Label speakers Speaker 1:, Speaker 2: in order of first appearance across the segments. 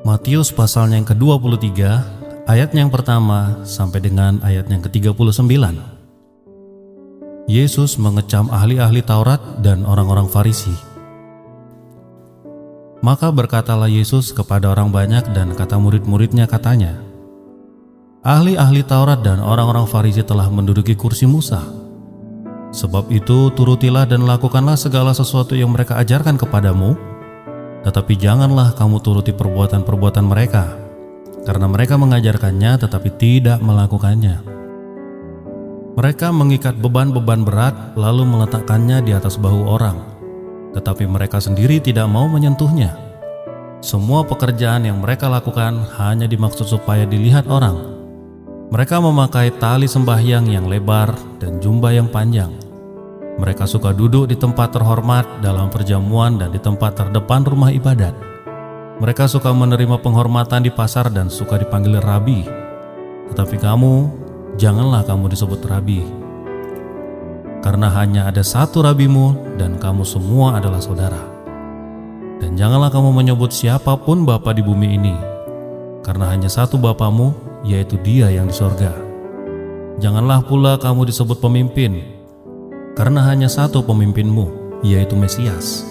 Speaker 1: Matius pasalnya yang ke-23, ayatnya yang pertama sampai dengan ayatnya yang ke-39. Yesus mengecam ahli-ahli Taurat dan orang-orang Farisi. Maka berkatalah Yesus kepada orang banyak dan kata murid-muridnya katanya, ahli-ahli Taurat dan orang-orang Farisi telah menduduki kursi Musa. Sebab itu turutilah dan lakukanlah segala sesuatu yang mereka ajarkan kepadamu, tetapi janganlah kamu turuti perbuatan-perbuatan mereka, karena mereka mengajarkannya tetapi tidak melakukannya. Mereka mengikat beban-beban berat lalu meletakkannya di atas bahu orang, tetapi mereka sendiri tidak mau menyentuhnya. Semua pekerjaan yang mereka lakukan hanya dimaksud supaya dilihat orang. Mereka memakai tali sembahyang yang lebar dan jubah yang panjang. Mereka suka duduk di tempat terhormat dalam perjamuan dan di tempat terdepan rumah ibadat. Mereka suka menerima penghormatan di pasar dan suka dipanggil rabi. Tetapi kamu, janganlah kamu disebut rabi, karena hanya ada satu rabimu dan kamu semua adalah saudara. Dan janganlah kamu menyebut siapapun bapa di bumi ini, karena hanya satu Bapamu, yaitu Dia yang di sorga. Janganlah pula kamu disebut pemimpin, karena hanya satu pemimpinmu, yaitu Mesias.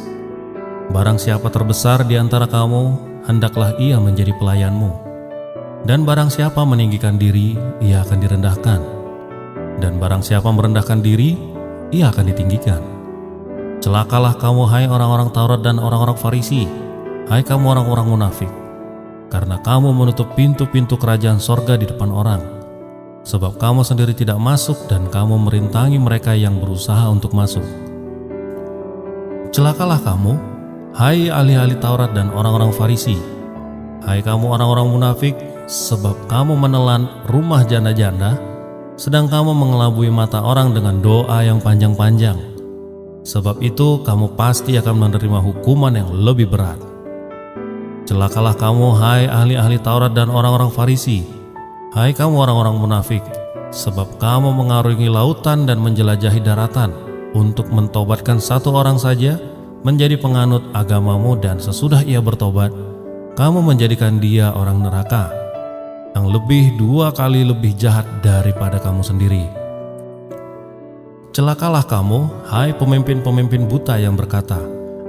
Speaker 1: Barang siapa terbesar di antara kamu, hendaklah ia menjadi pelayanmu. Dan barang siapa meninggikan diri, ia akan direndahkan. Dan barang siapa merendahkan diri, ia akan ditinggikan. Celakalah kamu, hai orang-orang Taurat dan orang-orang Farisi, hai kamu orang-orang munafik, karena kamu menutup pintu-pintu kerajaan sorga di depan orang. Sebab kamu sendiri tidak masuk dan kamu merintangi mereka yang berusaha untuk masuk. Celakalah kamu, hai ahli-ahli Taurat dan orang-orang Farisi, hai kamu orang-orang munafik, sebab kamu menelan rumah janda-janda, sedang kamu mengelabui mata orang dengan doa yang panjang-panjang. Sebab itu kamu pasti akan menerima hukuman yang lebih berat. Celakalah kamu, hai ahli-ahli Taurat dan orang-orang Farisi, hai kamu orang-orang munafik, sebab kamu mengarungi lautan dan menjelajahi daratan untuk mentobatkan satu orang saja menjadi penganut agamamu, dan sesudah ia bertobat, kamu menjadikan dia orang neraka, yang lebih 2 kali lebih jahat daripada kamu sendiri. Celakalah kamu, hai pemimpin-pemimpin buta yang berkata,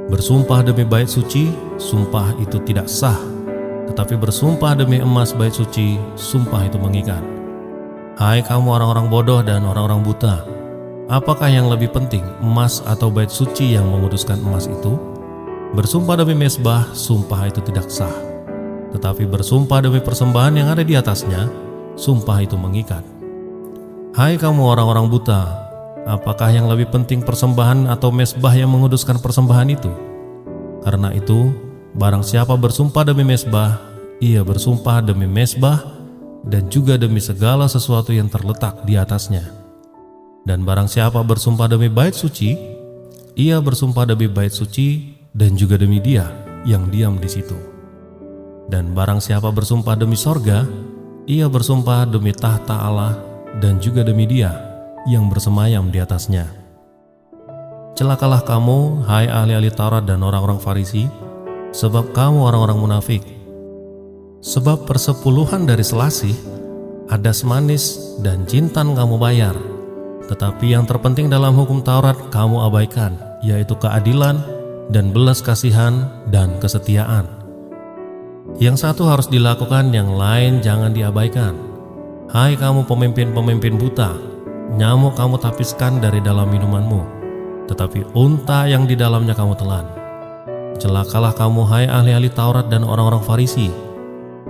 Speaker 1: bersumpah demi bait suci, sumpah itu tidak sah. Tetapi bersumpah demi emas bait suci, sumpah itu mengikat. Hai kamu orang-orang bodoh dan orang-orang buta, apakah yang lebih penting, emas atau bait suci yang menguduskan emas itu? Bersumpah demi mezbah, sumpah itu tidak sah. Tetapi bersumpah demi persembahan yang ada di atasnya, sumpah itu mengikat. Hai kamu orang-orang buta, apakah yang lebih penting, persembahan atau mezbah yang menguduskan persembahan itu? Karena itu, barang siapa bersumpah demi mezbah, ia bersumpah demi mezbah dan juga demi segala sesuatu yang terletak di atasnya. Dan barang siapa bersumpah demi bait suci, ia bersumpah demi bait suci dan juga demi Dia yang diam di situ. Dan barang siapa bersumpah demi sorga, ia bersumpah demi tahta Allah dan juga demi Dia yang bersemayam di atasnya. Celakalah kamu, hai ahli-ahli Taurat dan orang-orang Farisi, sebab kamu orang-orang munafik. Sebab persepuluhan dari selasih, adas manis dan jintan kamu bayar, tetapi yang terpenting dalam hukum Taurat kamu abaikan, yaitu keadilan dan belas kasihan dan kesetiaan. Yang satu harus dilakukan, yang lain jangan diabaikan. Hai kamu pemimpin-pemimpin buta, nyamuk kamu tapiskan dari dalam minumanmu, tetapi unta yang di dalamnya kamu telan. Celakalah kamu, hai ahli-ahli Taurat dan orang-orang Farisi,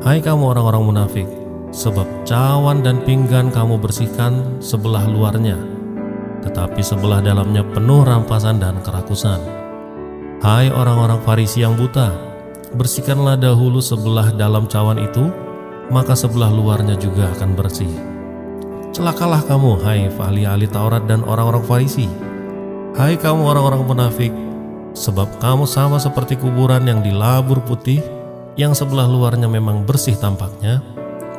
Speaker 1: hai kamu orang-orang munafik, sebab cawan dan pinggan kamu bersihkan sebelah luarnya, tetapi sebelah dalamnya penuh rampasan dan kerakusan. Hai orang-orang Farisi yang buta, bersihkanlah dahulu sebelah dalam cawan itu, maka sebelah luarnya juga akan bersih. Celakalah kamu, hai ahli-ahli Taurat dan orang-orang Farisi, hai kamu orang-orang munafik, sebab kamu sama seperti kuburan yang dilabur putih, yang sebelah luarnya memang bersih tampaknya,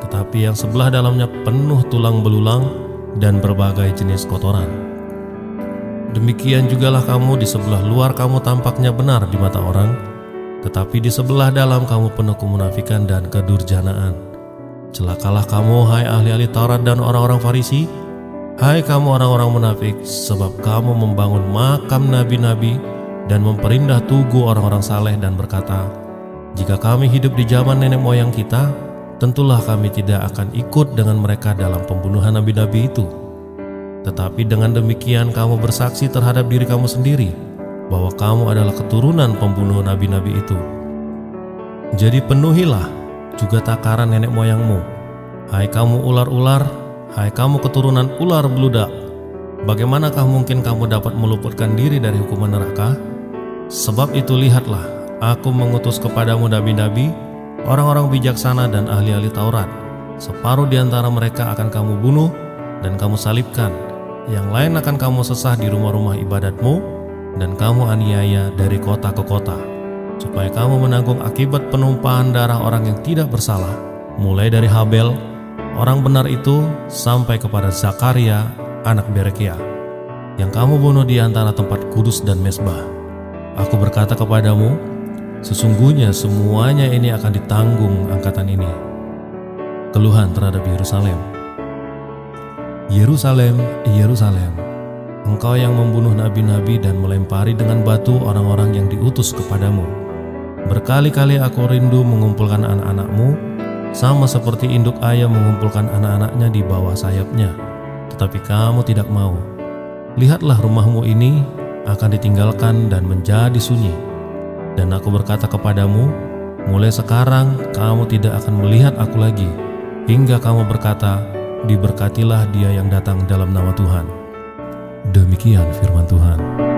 Speaker 1: tetapi yang sebelah dalamnya penuh tulang belulang dan berbagai jenis kotoran. Demikian jugalah kamu, di sebelah luar kamu tampaknya benar di mata orang, tetapi di sebelah dalam kamu penuh kemunafikan dan kedurjanaan. Celakalah kamu, hai ahli-ahli Taurat dan orang-orang Farisi, hai kamu orang-orang munafik, sebab kamu membangun makam nabi-nabi dan memperindah tugu orang-orang saleh dan berkata, jika kami hidup di zaman nenek moyang kita, tentulah kami tidak akan ikut dengan mereka dalam pembunuhan nabi-nabi itu. Tetapi dengan demikian kamu bersaksi terhadap diri kamu sendiri bahwa kamu adalah keturunan pembunuh nabi-nabi itu. Jadi penuhilah juga takaran nenek moyangmu, hai kamu ular-ular, hai kamu keturunan ular beludak. Bagaimanakah mungkin kamu dapat meluputkan diri dari hukuman neraka? Sebab itu lihatlah, aku mengutus kepadamu nabi-nabi, orang-orang bijaksana dan ahli-ahli Taurat. Separuh di antara mereka akan kamu bunuh dan kamu salibkan, yang lain akan kamu sesah di rumah-rumah ibadatmu, dan kamu aniaya dari kota ke kota, supaya kamu menanggung akibat penumpahan darah orang yang tidak bersalah, mulai dari Habel, orang benar itu, sampai kepada Zakaria, anak Berekia, yang kamu bunuh di antara tempat kudus dan mezbah. Aku berkata kepadamu, sesungguhnya semuanya ini akan ditanggung angkatan ini. Keluhan terhadap Yerusalem. Yerusalem, Yerusalem, engkau yang membunuh nabi-nabi dan melempari dengan batu orang-orang yang diutus kepadamu. Berkali-kali aku rindu mengumpulkan anak-anakmu, sama seperti induk ayam mengumpulkan anak-anaknya di bawah sayapnya, tetapi kamu tidak mau. Lihatlah, rumahmu ini akan ditinggalkan dan menjadi sunyi. Dan aku berkata kepadamu, mulai sekarang kamu tidak akan melihat aku lagi, hingga kamu berkata, diberkatilah dia yang datang dalam nama Tuhan. Demikian firman Tuhan.